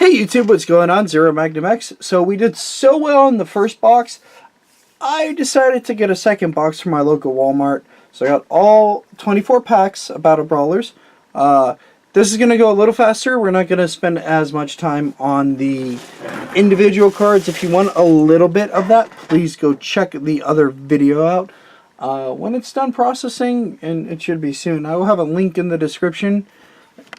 Hey YouTube, what's going on? ZeroMagnumX. So we did so well in the first box, I decided to get a second box from my local Walmart. So I got all 24 packs about a Brawlers. This is going to go a little faster. We're not going to spend as much time on the individual cards. If you want a little bit of that, please go check the other video out. When it's done processing, and it should be soon, I will have a link in the description.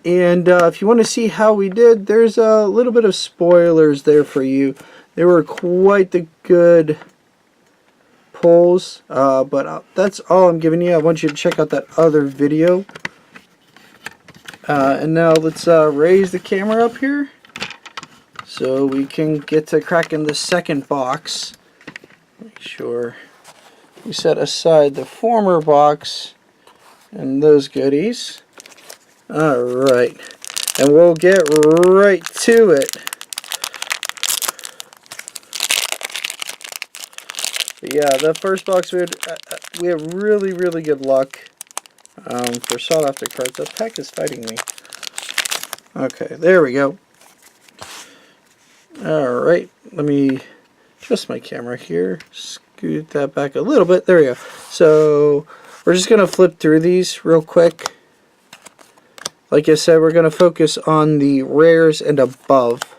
And if you want to see how we did, there's a little bit of spoilers there for you. They were quite the good pulls, but that's all I'm giving you. I want you to check out that other video. And now let's raise the camera up here so we can get to cracking the second box. Make sure we set aside the former box and those goodies. Alright, and we'll get right to it. But yeah, the first box we had really good luck for sought after cards. That pack is fighting me. Okay, there we go. Alright, let me adjust my camera here. Scoot that back a little bit. There we go. So we're just going to flip through these real quick. Like I said, we're going to focus on the rares and above.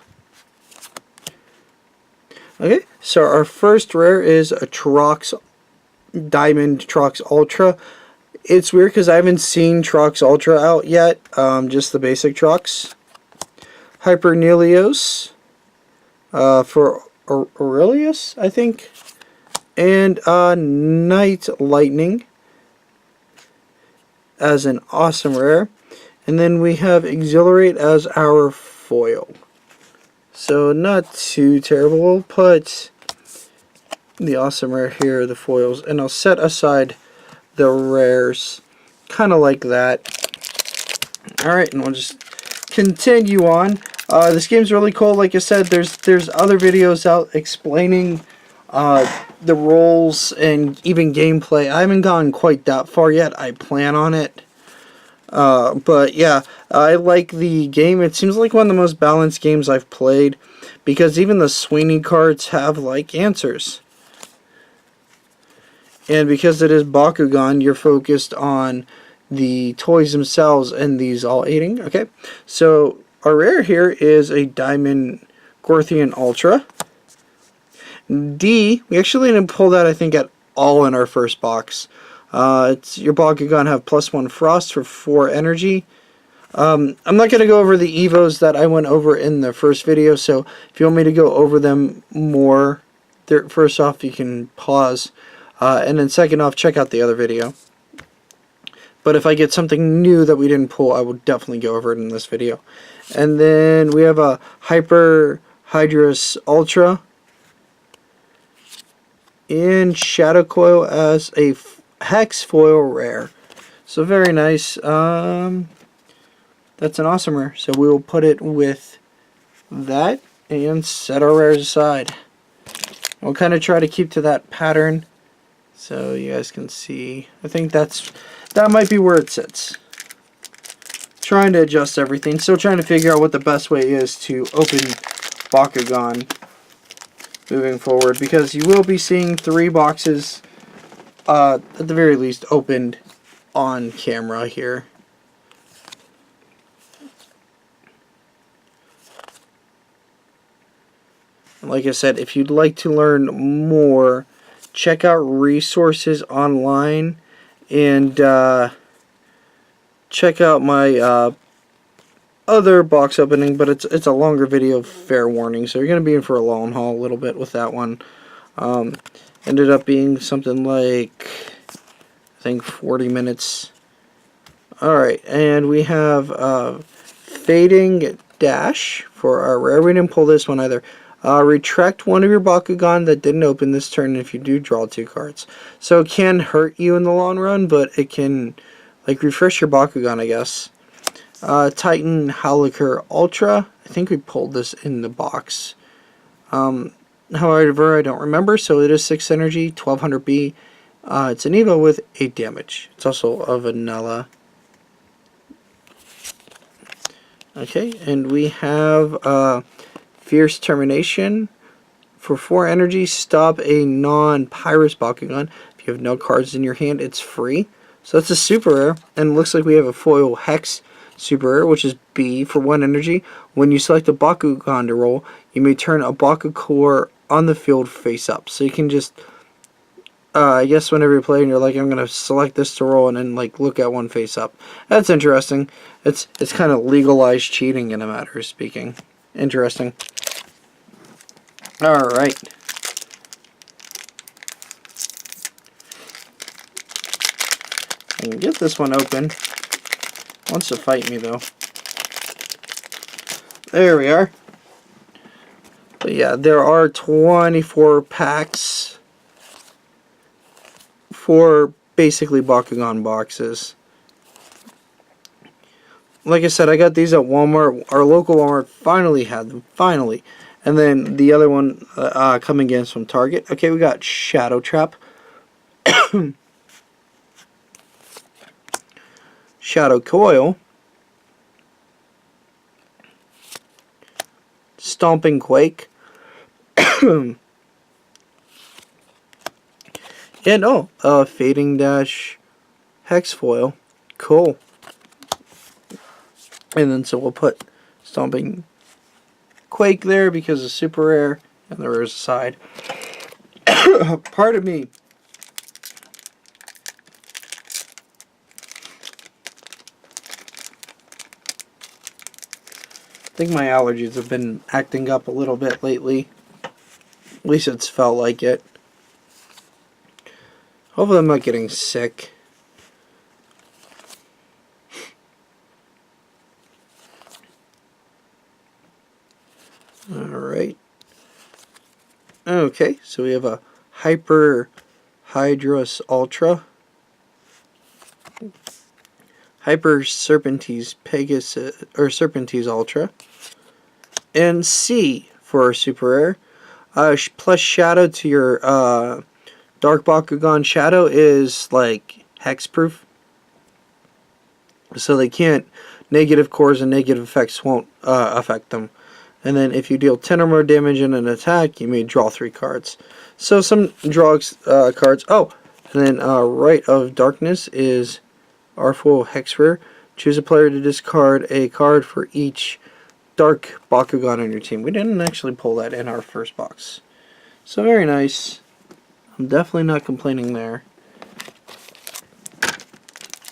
Okay, so our first rare is a Trox Diamond Trox Ultra. It's weird because I haven't seen Trox Ultra out yet, just the basic Trox. Hypernelios for Aurelius, I think. And Night Lightning as an awesome rare. And then we have Exhilarate as our foil. So not too terrible, but the awesome rare here are the foils. And I'll set aside the rares, kind of like that. Alright, and we'll just continue on. This game's really cool. Like I said, there's other videos out explaining the roles and even gameplay. I haven't gone quite that far yet. I plan on it. But yeah, I like the game. It seems like one of the most balanced games I've played, because even the Sweeney cards have like answers. And because it is Bakugan, you're focused on the toys themselves and these all aiding. Okay, so our rare here is a Diamond Gorthian Ultra. D, we actually didn't pull that, I think, at all in our first box. It's your Bakugan have +1 Frost for 4 energy. I'm not going to go over the Evos that I went over in the first video, so if you want me to go over them more, first off, you can pause. And then second off, check out the other video. But if I get something new that we didn't pull, I will definitely go over it in this video. And then we have a Hyper Hydrus Ultra and Shadow Coil as a Hex foil rare. So very nice. That's an awesome rare. So we will put it with that and set our rares aside. We'll kind of try to keep to that pattern so you guys can see. I think that might be where it sits. Trying to adjust everything. Still trying to figure out what the best way is to open Bakugan moving forward, because you will be seeing 3 boxes at the very least opened on camera here. And like I said, if you'd like to learn more, check out resources online and check out my other box opening, but it's a longer video, fair warning, so you're going to be in for a long haul a little bit with that one. Ended up being something like, I think, 40 minutes. Alright, and we have Fading Dash for our rare. We didn't pull this one either. Retract one of your Bakugan that didn't open this turn if you do draw 2 cards. So it can hurt you in the long run, but it can like refresh your Bakugan, I guess. Titan Howliker Ultra. I think we pulled this in the box. However, I don't remember, so it is 6 energy, 1200 B. It's an Evo with 8 damage. It's also a vanilla. Okay, and we have Fierce Termination. For 4 energy, stop a non-Pyrus Bakugan. If you have no cards in your hand, it's free. So that's a super rare. And it looks like we have a foil Hex super rare, which is B for 1 energy. When you select a Bakugan to roll, you may turn a Bakucore on the field face up. So you can just, I guess whenever you're playing, you're like, I'm going to select this to roll and then like look at one face up. That's interesting. It's kind of legalized cheating in a matter of speaking. Interesting. Alright. I can get this one open. Wants to fight me though. There we are. But yeah, there are 24 packs for basically Bakugan boxes. Like I said, I got these at Walmart. Our local Walmart finally had them. Finally. And then the other one coming in is from Target. Okay, we got Shadow Trap. Shadow Coil. Stomping Quake. And Fading Dash Hex Foil. Cool. And then so we'll put Stomping Quake there because it's super rare, and the rares aside. Pardon me. I think my allergies have been acting up a little bit lately. At least it's felt like it. Hopefully I'm not getting sick. Alright. Okay, so we have a Hyper Hydrus Ultra. Hyper Serpentes Pegasus, or Serpentes Ultra. And C for our super rare. Plus Shadow to your Dark Bakugan. Shadow is like hexproof. So they can't, negative cores and negative effects won't affect them. And then if you deal 10 or more damage in an attack, you may draw 3 cards. So some draw cards. Oh, and then Rite of Darkness is our full hex rare. Choose a player to discard a card for each Dark Bakugan on your team. We didn't actually pull that in our first box. So very nice. I'm definitely not complaining there.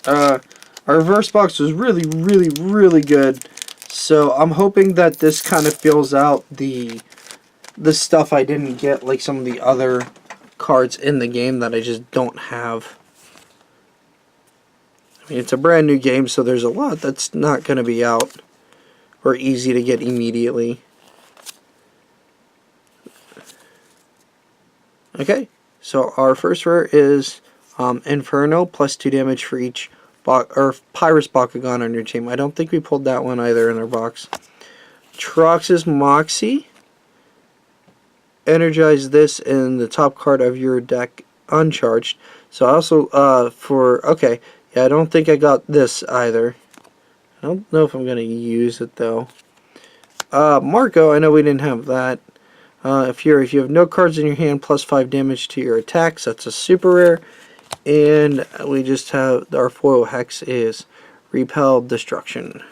Our reverse box was really, really, really good. So I'm hoping that this kind of fills out the stuff I didn't get, like some of the other cards in the game that I just don't have. I mean, it's a brand new game, so there's a lot that's not going to be out or easy to get immediately. Okay, so our first rare is Inferno, plus 2 damage for each Pyrus Bakugan on your team. I don't think we pulled that one either in our box. Trox's Moxie. Energize this in the top card of your deck uncharged. So I also, okay, yeah, I don't think I got this either. I don't know if I'm going to use it though. Marco, I know we didn't have that. If you have no cards in your hand, plus 5 damage to your attacks, that's a super rare. And we just have our foil hex is Repel Destruction.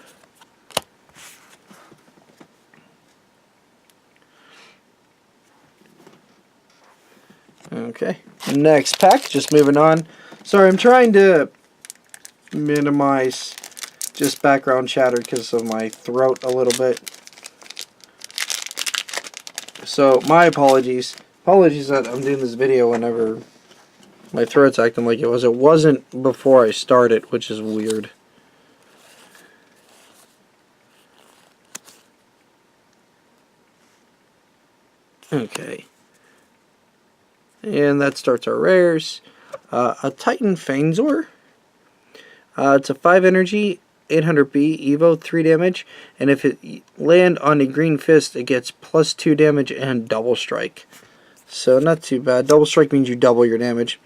Okay, next pack, just moving on. Sorry, I'm trying to minimize just background chatter because of my throat a little bit. So, my apologies. Apologies that I'm doing this video whenever my throat's acting like it was. It wasn't before I started, which is weird. Okay. And that starts our rares. A Titan Fanzor. It's a 5 energy, 800B, Evo, 3 damage. And if it land on a green fist, it gets plus 2 damage and double strike. So not too bad. Double strike means you double your damage.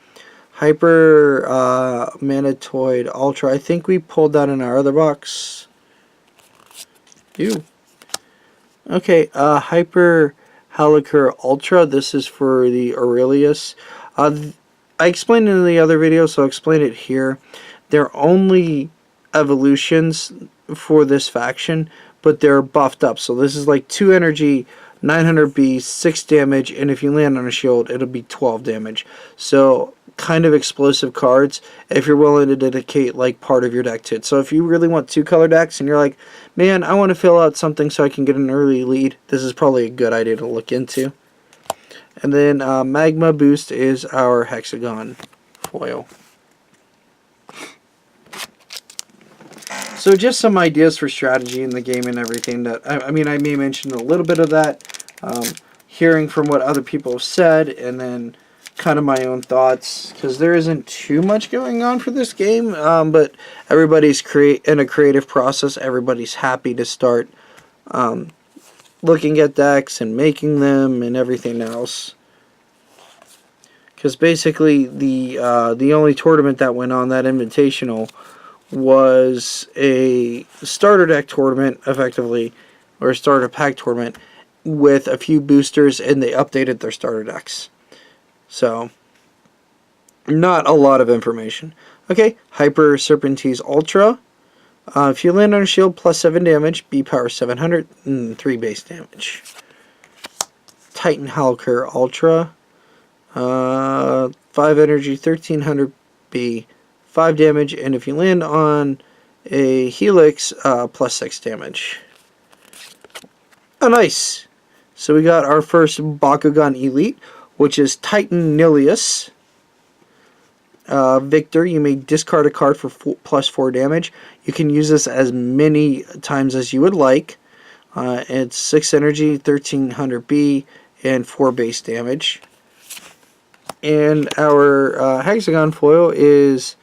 Hyper Manitoid Ultra. I think we pulled that in our other box. Ew. Okay, Hyper Helicar Ultra. This is for the Aurelius. I explained it in the other video, so I'll explain it here. They're only evolutions for this faction, but they're buffed up. So this is like 2 energy, 900B, 6 damage, and if you land on a shield, it'll be 12 damage. So kind of explosive cards if you're willing to dedicate like part of your deck to it. So if you really want 2 color decks and you're like, man, I want to fill out something so I can get an early lead, this is probably a good idea to look into. And then Magma Boost is our Hexagon foil. So just some ideas for strategy in the game and everything that, I mean, I may mention a little bit of that, hearing from what other people have said, and then kind of my own thoughts, because there isn't too much going on for this game, but everybody's in a creative process. Everybody's happy to start looking at decks and making them and everything else. Because basically the only tournament that went on, that invitational, was a starter deck tournament, effectively, or a starter pack tournament with a few boosters, and they updated their starter decks. So, not a lot of information. Okay, Hyper Serpentine Ultra. If you land on a shield, plus 7 damage, B power 700, and 3 base damage. Titan Helicar Ultra. 5 energy, 1300 B, 5 damage, and if you land on a Helix, plus 6 damage. Oh, nice! So we got our first Bakugan Elite, which is Titan Nilius. Victor, you may discard a card for plus 4 damage. You can use this as many times as you would like. It's 6 energy, 1300 B, and 4 base damage. And our Hexagon foil is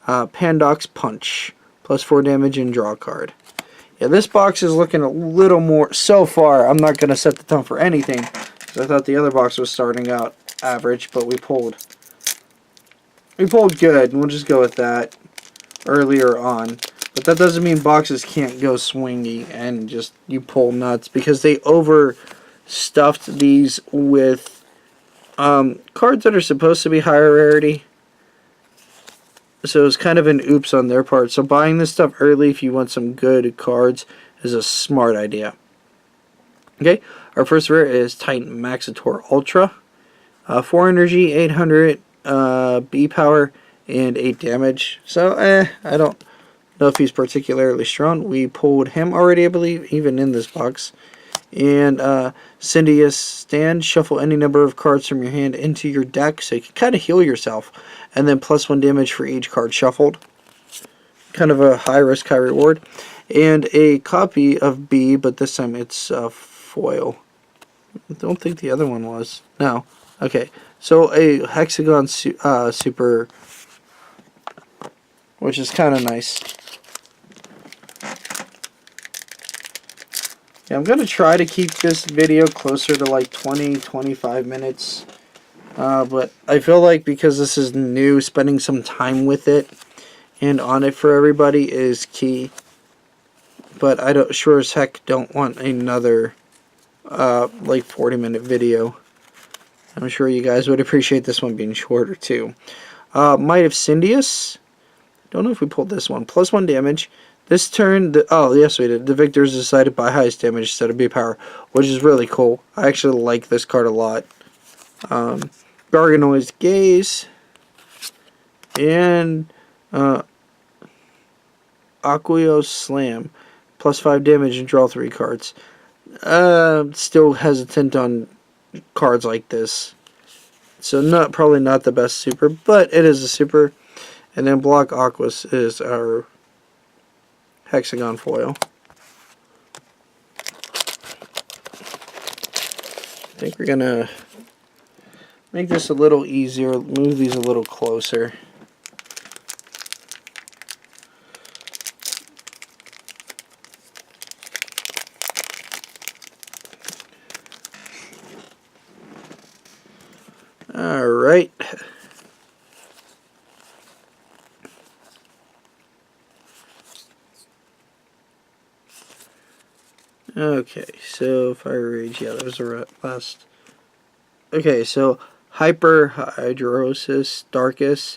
Pandox Punch, plus 4 damage and draw a card. Yeah, this box is looking a little more, so far, I'm not going to set the tone for anything, because I thought the other box was starting out average, but we pulled good, and we'll just go with that earlier on. But that doesn't mean boxes can't go swingy and just you pull nuts, because they overstuffed these with cards that are supposed to be higher rarity. So it's kind of an oops on their part. So buying this stuff early if you want some good cards is a smart idea. Okay, our first rare is Titan Maxitor Ultra. 4 energy, 800 B power, and 8 damage. So, I don't know if he's particularly strong. We pulled him already, I believe, even in this box. And Cindius Stand, shuffle any number of cards from your hand into your deck so you can kind of heal yourself. And then plus 1 damage for each card shuffled. Kind of a high risk, high reward. And a copy of B, but this time it's foil. I don't think the other one was. No. Okay. So a Hexagon Super, which is kind of nice. Yeah, I'm going to try to keep this video closer to like 20-25 minutes. But I feel like because this is new, spending some time with it and on it for everybody is key. But I don't, sure as heck don't want another like 40-minute video. I'm sure you guys would appreciate this one being shorter too. Might of Cindius. Don't know if we pulled this one. Plus 1 damage. This turn, oh yes we did. The victors decided by highest damage instead of B power, which is really cool. I actually like this card a lot. Garganoid's Gaze. And Aquio Slam. Plus 5 damage and draw 3 cards. Still hesitant on cards like this. So probably not the best super, but it is a super. And then Block Aquas is our Hexagon foil. I think we're gonna make this a little easier, move these a little closer. Alright. Okay, so Fire Rage, yeah, that was the last. Okay, so Hyper Hydrosis Darkus,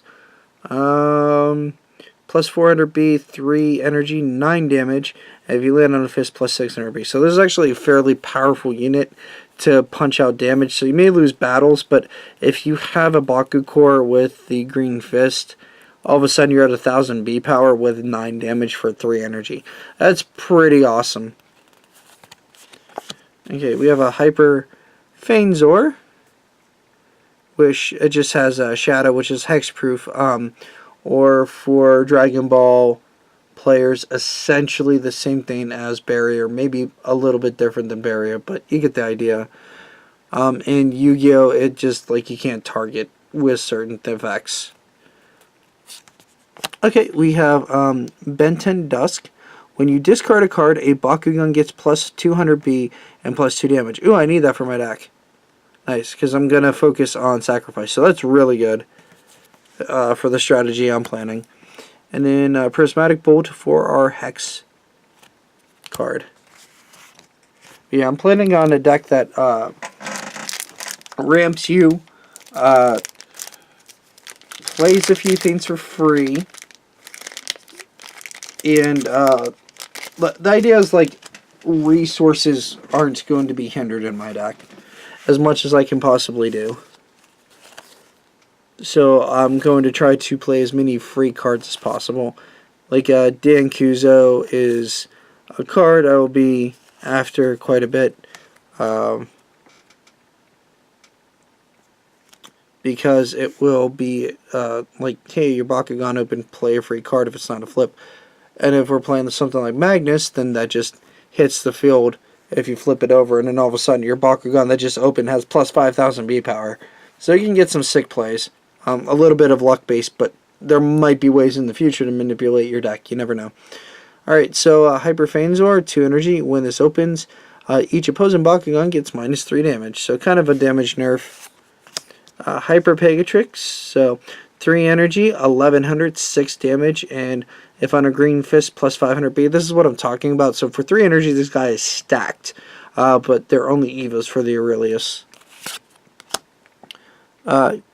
plus 400B, 3 energy, 9 damage. And if you land on a fist, plus 600B. So this is actually a fairly powerful unit to punch out damage. So you may lose battles, but if you have a Baku core with the green fist, all of a sudden you're at 1000 B power with 9 damage for 3 energy. That's pretty awesome. Okay, we have a Hyper Feinzor, which it just has a Shadow, which is hexproof, or for Dragon Ball players, essentially the same thing as Barrier, maybe a little bit different than Barrier, but you get the idea. In Yu-Gi-Oh, it just, like, you can't target with certain effects. Okay, we have Benten Dusk. When you discard a card, a Bakugan gets plus 200B and plus 2 damage. Ooh, I need that for my deck. Nice, because I'm going to focus on Sacrifice. So that's really good for the strategy I'm planning. And then Prismatic Bolt for our Hex card. Yeah, I'm planning on a deck that ramps you, plays a few things for free, and the idea is, like, resources aren't going to be hindered in my deck as much as I can possibly do. So I'm going to try to play as many free cards as possible. Like Dan Kuzo is a card I will be after quite a bit. Because it will be like, hey, your Bakugan open, play a free card if it's not a flip. And if we're playing something like Magnus, then that just hits the field if you flip it over, and then all of a sudden your Bakugan that just opened has plus 5,000 B power. So you can get some sick plays. A little bit of luck based, but there might be ways in the future to manipulate your deck. You never know. Alright, so Hyper Feinzor, 2 energy. When this opens, each opposing Bakugan gets minus 3 damage. So kind of a damage nerf. Hyper Pegatrix, so 3 energy, 1100, 6 damage, and if on a green fist, plus 500B. This is what I'm talking about. So for 3 energy, this guy is stacked, but they're only Evas for the Aurelius.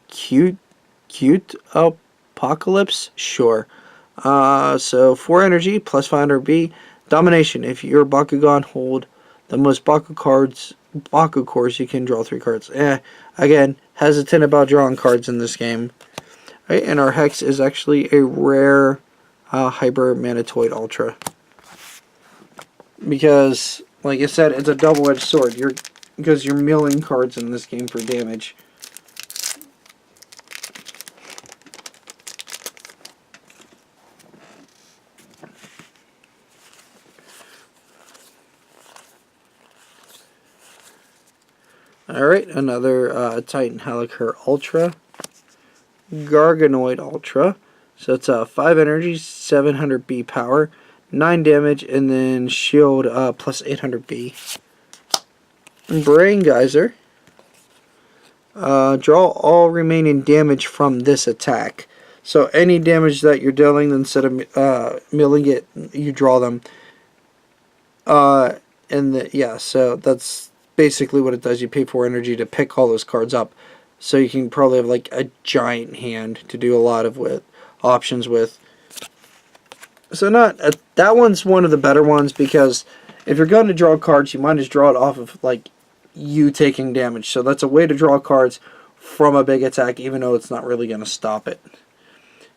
Cute Apocalypse, sure. So 4 energy, plus 500B. Domination, if your Bakugan hold the most Baku cores, you can draw 3 cards. Again, hesitant about drawing cards in this game. Right, and our Hex is actually a rare Hyper Manitoid Ultra. Because, like I said, it's a double-edged sword. Because you're milling cards in this game for damage. Alright, another Titan Helicar Ultra. Garganoid Ultra. So it's 5 energy, 700 B power, 9 damage, and then shield plus 800 B. Brain Geyser. Draw all remaining damage from this attack. So any damage that you're dealing, instead of milling it, you draw them. Yeah, so that's basically what it does. You pay 4 energy to pick all those cards up. So you can probably have like a giant hand to do a lot of options with. So that one's one of the better ones, because if you're going to draw cards, you might just draw it off of like you taking damage. So that's a way to draw cards from a big attack, even though it's not really going to stop it.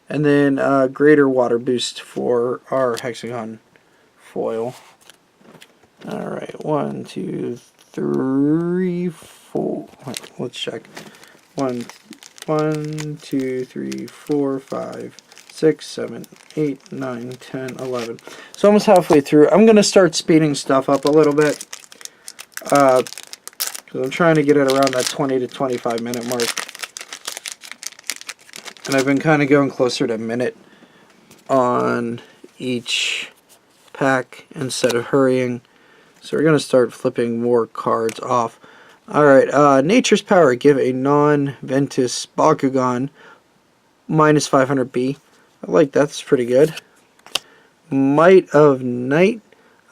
And then greater water boost for our hexagon foil. Alright, 1, 2, 3, 4. Let's check. 1, 2, 3, 4, 5, 6, 7, 8, 9, 10, 11. So almost halfway through. I'm going to start speeding stuff up a little bit. Because I'm trying to get it around that 20 to 25 minute mark. And I've been kind of going closer to a minute on each pack instead of hurrying. So we're going to start flipping more cards off. Alright, Nature's Power. Give a non-Ventus Bakugan minus 500B. I like that. That's pretty good. Might of Night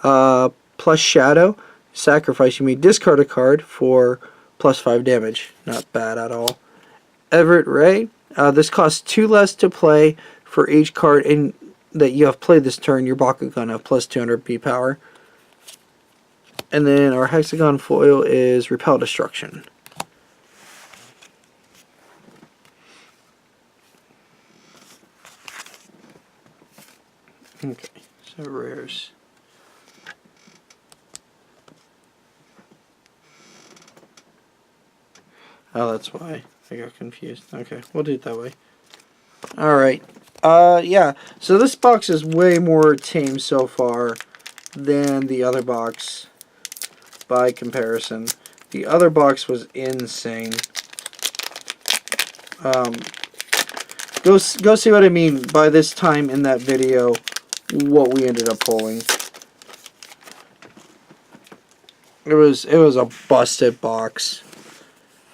plus Shadow. sacrifice, you may discard a card for +5 damage. Not bad at all. Everett Ray. This costs 2 less to play for each card that you have played this turn. Your Bakugan have plus 200 B power. And then our hexagon foil is Repel Destruction. Okay, so rares. Oh, that's why I got confused. Okay, we'll do it that way. Alright. Yeah, so this box is way more tame so far than the other box by comparison. The other box was insane. Go see what I mean by this time in that video, what we ended up pulling. It was a busted box.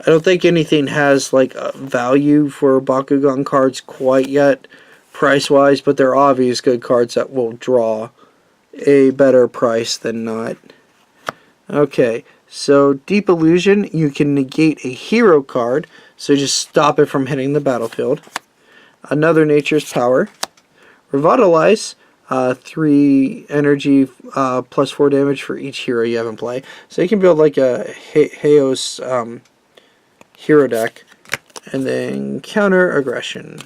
I don't think anything has like a value for Bakugan cards quite yet, price-wise, but they're obvious good cards that will draw a better price than not. Okay, so Deep Illusion, you can negate a hero card, so just stop it from hitting the battlefield. Another Nature's Power. Revitalize, 3 energy, plus 4 damage for each hero you have in play. So you can build like a Heios hero deck. And then Counter Aggression.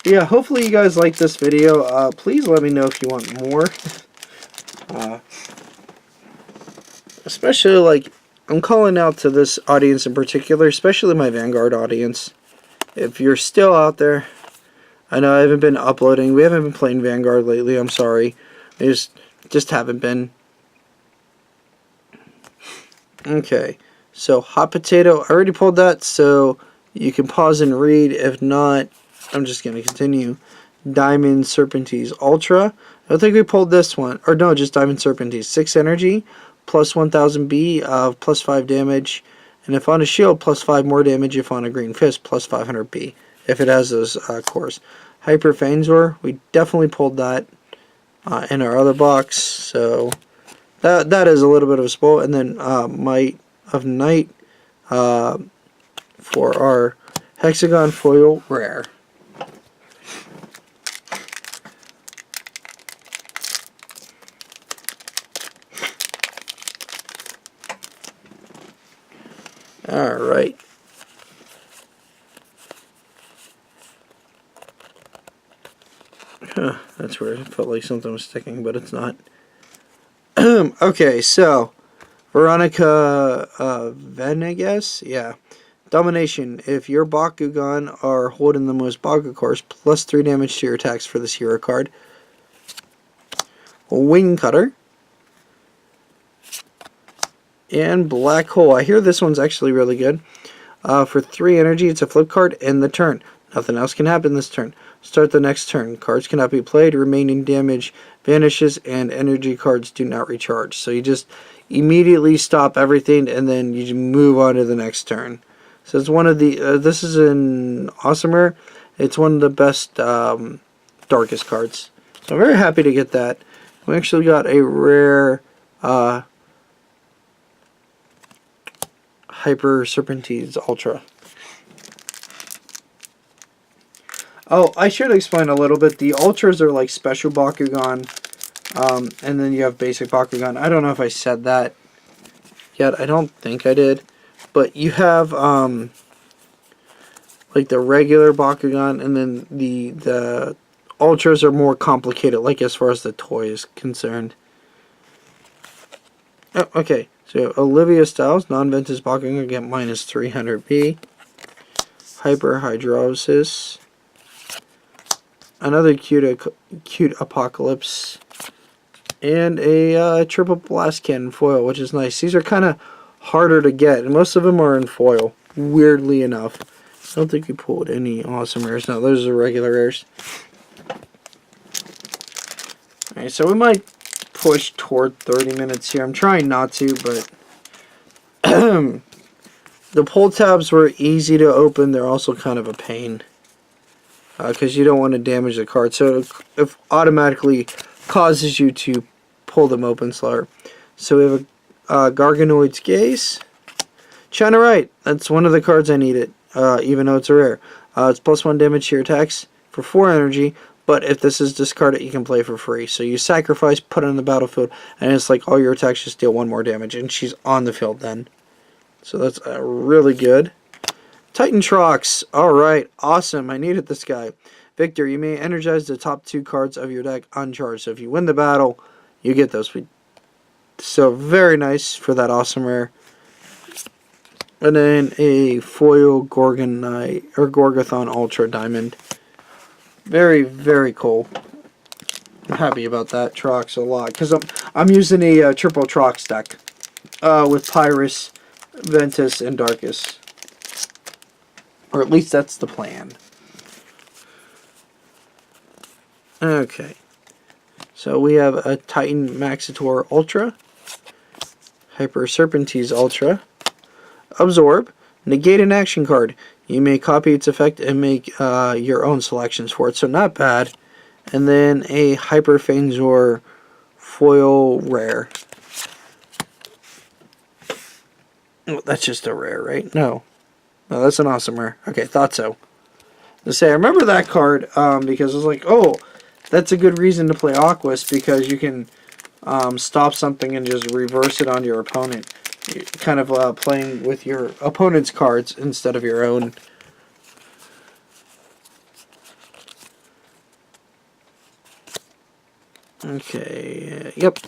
Yeah, hopefully you guys like this video. Please let me know if you want more. Especially, like, I'm calling out to this audience in particular, especially my Vanguard audience. If you're still out there, I know I haven't been uploading. We haven't been playing Vanguard lately. I'm sorry. I just haven't been. Okay, so Hot Potato. I already pulled that, so you can pause and read. If not, I'm just going to continue. Diamond Serpentines Ultra. I don't think we pulled this one. Or no, just Diamond Serpentines. 6 energy, plus 1000 B, plus 5 damage. And if on a shield, plus 5 more damage. If on a green fist, plus 500 B. If it has those cores. Hyper Fanzor. We definitely pulled that in our other box. So that is a little bit of a spoil. And then Might of Night for our Hexagon Foil Rare. Alright. Huh, that's weird. It felt like something was sticking, but it's not. Okay, so Veronica Venegas, yeah. Domination. If your Bakugan are holding the most Baku cores, plus 3 damage to your attacks for this hero card. Wing Cutter. And Black Hole. I hear this one's actually really good. For 3 energy, it's a flip card in the turn. Nothing else can happen this turn. Start the next turn. Cards cannot be played. Remaining damage vanishes, and energy cards do not recharge. So you just immediately stop everything, and then you move on to the next turn. So it's one of the. This is an awesome rare. It's one of the best darkest cards. So I'm very happy to get that. We actually got a rare Hyper Serpentines Ultra. Oh, I should explain a little bit. The Ultras are like special Bakugan, and then you have basic Bakugan. I don't know if I said that yet. I don't think I did. But you have like the regular Bakugan, and then the Ultras are more complicated, like as far as the toy is concerned. Oh, okay. So Olivia Styles, non-vintage Bakugan, get minus 300 B. Hyper Hydrosis. Another cute Apocalypse. And a triple blast cannon foil, which is nice. These are kind of harder to get, and most of them are in foil, weirdly enough. I don't think we pulled any awesome rares. No, those are regular rares. Alright, so we might push toward 30 minutes here. I'm trying not to, but The pull tabs were easy to open. They're also kind of a pain because you don't want to damage the card, so it automatically causes you to pull them open slower. So we have a Garganoid's Gaze. China Right. That's one of the cards I needed, even though it's a rare. It's +1 damage to your attacks for 4 energy, but if this is discarded, you can play for free. So you sacrifice, put it on the battlefield, and it's like all your attacks just deal 1 more damage, and she's on the field then. So that's really good. Titan Trox. Alright, awesome. I needed this guy. Victor, you may energize the top 2 cards of your deck uncharged. So if you win the battle, you get those. So very nice for that awesome rare. And then a foil Gorgathon Ultra Diamond. Very, very cool. I'm happy about that Trox a lot because I'm using a triple Trox deck with Pyrus, Ventus, and Darkus. Or at least that's the plan. Okay. So we have a Titan Maxitor Ultra, Hyper Serpentine Ultra, Absorb, negate an action card. You may copy its effect and make your own selections for it, so not bad. And then a Hyper Fangzor foil rare. Oh, that's just a rare, right? No, that's an awesome rare. Okay, thought so. I remember that card because I was like, oh, that's a good reason to play Aquas because you can stop something and just reverse it on your opponent. You're kind of playing with your opponent's cards instead of your own. Okay, yep.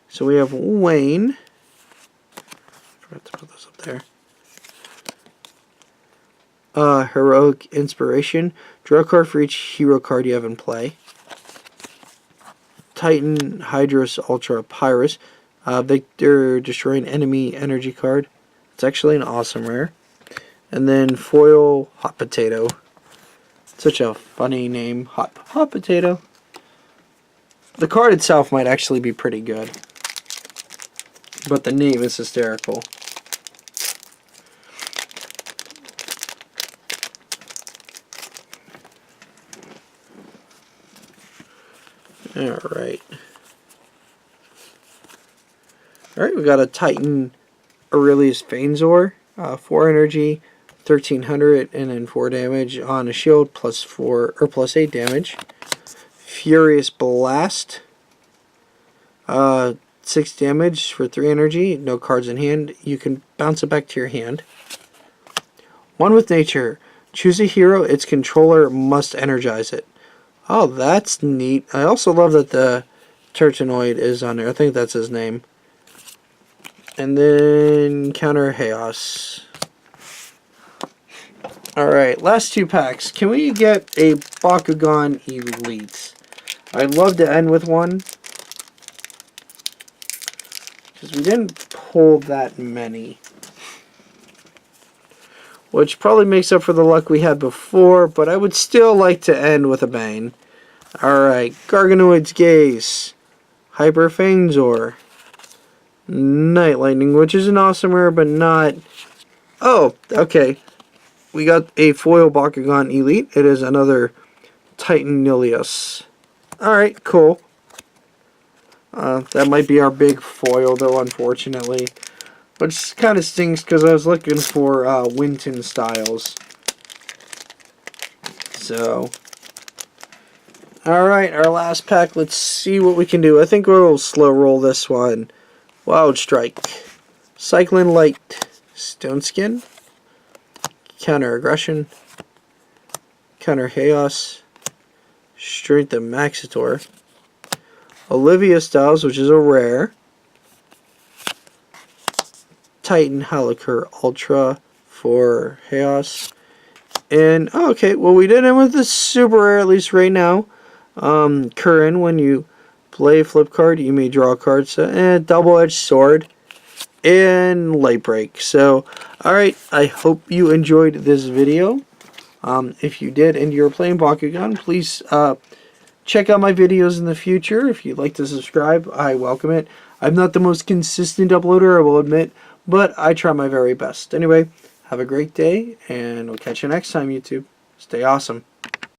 So we have Wayne. Forgot to put this up there. Heroic Inspiration. Draw a card for each hero card you have in play. Titan Hydrus Ultra Pyrus. Victor, destroy an enemy energy card. It's actually an awesome rare. And then foil Hot Potato. Such a funny name, Hot Potato. The card itself might actually be pretty good, but the name is hysterical. Alright. Alright, we got a Titan Aurelius Fangzor, 4 energy, 1300, and then 4 damage on a shield, +8 damage. Furious Blast, 6 damage for 3 energy, no cards in hand. You can bounce it back to your hand. One with Nature. Choose a hero, its controller must energize it. Oh, that's neat. I also love that the Turtonoid is on there. I think that's his name. And then Counter Chaos. Alright, last 2 packs. Can we get a Bakugan Elite? I'd love to end with one, because we didn't pull that many. Which probably makes up for the luck we had before, but I would still like to end with a bang. Alright, Garganoid's Gaze, Hyper Fangzor, Night Lightning, which is an awesome rare, but not... Oh, okay. We got a foil Bakugan Elite. It is another Titan Nilius. Alright, cool. That might be our big foil, though, unfortunately. Which kind of stinks, because I was looking for Winton Styles. So... Alright, our last pack. Let's see what we can do. I think we'll slow roll this one. Wild Strike. Cyclone Light. Stone Skin. Counter Aggression. Counter Chaos. Strength of Maxitor. Olivia Styles, which is a rare. Titan Helicar Ultra for Chaos. And, oh, okay, well, we did end with the super rare, at least right now. Curran, when you play a flip card, you may draw a card. So, double-edged sword. And Light Break. So, alright, I hope you enjoyed this video. If you did and you're playing Bakugan, please check out my videos in the future. If you'd like to subscribe, I welcome it. I'm not the most consistent uploader, I will admit, but I try my very best. Anyway, have a great day, and we'll catch you next time, YouTube. Stay awesome.